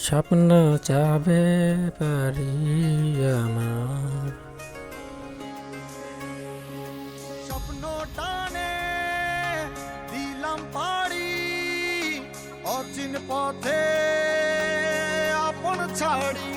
স্বপ্ন চাবে পারি আমার। স্বপ্ন টানে দিলাম পাড়ি, অচিন পথে আপন ছাড়ি।